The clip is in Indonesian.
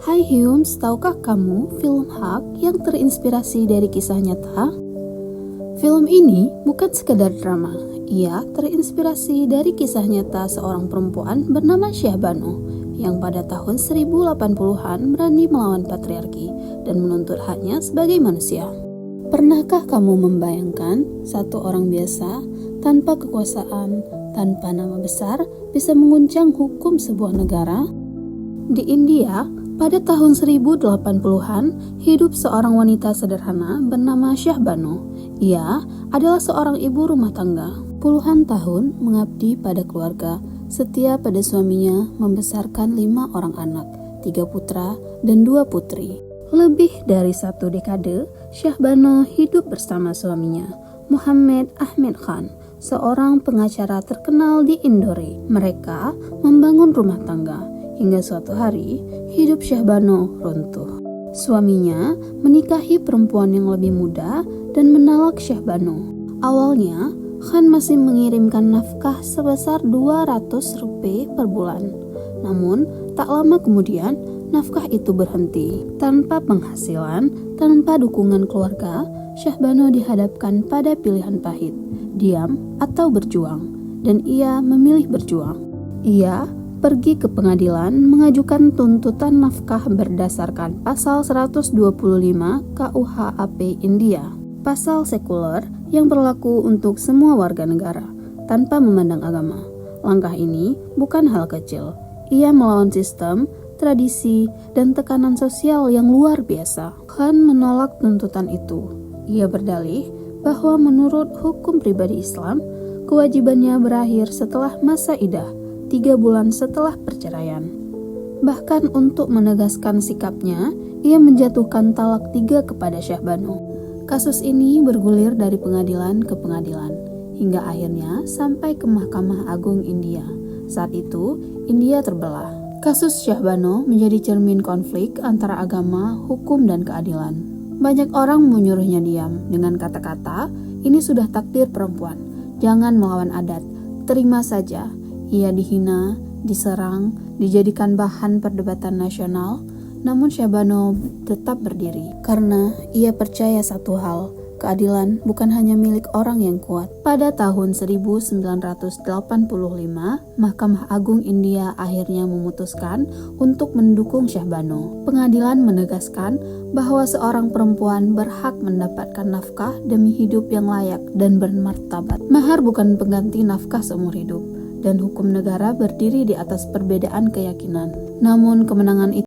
Hai Hyums, tahukah kamu film Hak yang terinspirasi dari kisah nyata? Film ini bukan sekedar drama, ia terinspirasi dari kisah nyata seorang perempuan bernama Syah Bano yang pada tahun 1080-an berani melawan patriarki dan menuntut haknya sebagai manusia. Pernahkah kamu membayangkan satu orang biasa tanpa kekuasaan, tanpa nama besar bisa mengguncang hukum sebuah negara? Di India, pada tahun 1080-an, hidup seorang wanita sederhana bernama Syah Bano. Ia adalah seorang ibu rumah tangga. Puluhan tahun mengabdi pada keluarga, setia pada suaminya membesarkan 5 orang anak, 3 putra dan 2 putri. Lebih dari 1 dekade, Syah Bano hidup bersama suaminya, Muhammad Ahmed Khan, seorang pengacara terkenal di Indore. Mereka membangun rumah tangga. Hingga suatu hari, hidup Syah Bano runtuh. Suaminya menikahi perempuan yang lebih muda dan menalak Syah Bano. Awalnya, Khan masih mengirimkan nafkah sebesar 200 rupiah per bulan. Namun, tak lama kemudian, nafkah itu berhenti. Tanpa penghasilan, tanpa dukungan keluarga, Syah Bano dihadapkan pada pilihan pahit, diam atau berjuang. Dan ia memilih berjuang. Ia pergi ke pengadilan mengajukan tuntutan nafkah berdasarkan pasal 125 KUHP India, pasal sekuler yang berlaku untuk semua warga negara tanpa memandang agama. Langkah ini bukan hal kecil. Ia melawan sistem, tradisi, dan tekanan sosial yang luar biasa. Khan menolak tuntutan itu. Ia berdalih bahwa menurut hukum pribadi Islam, kewajibannya berakhir setelah masa iddah, 3 bulan setelah perceraian. Bahkan untuk menegaskan sikapnya, ia menjatuhkan talak 3 kepada Syah Bano. Kasus ini bergulir dari pengadilan ke pengadilan, hingga akhirnya sampai ke Mahkamah Agung India. Saat itu, India terbelah. Kasus Syah Bano menjadi cermin konflik antara agama, hukum, dan keadilan. Banyak orang menyuruhnya diam dengan kata-kata, "Ini sudah takdir perempuan, jangan melawan adat, terima saja." Ia dihina, diserang, dijadikan bahan perdebatan nasional. Namun Syah Bano tetap berdiri karena ia percaya satu hal, keadilan bukan hanya milik orang yang kuat. Pada tahun 1985, Mahkamah Agung India akhirnya memutuskan untuk mendukung Syah Bano. Pengadilan menegaskan bahwa seorang perempuan berhak mendapatkan nafkah demi hidup yang layak dan bermartabat. Mahar bukan pengganti nafkah seumur hidup. Dan hukum negara berdiri di atas perbedaan keyakinan. Namun kemenangan itu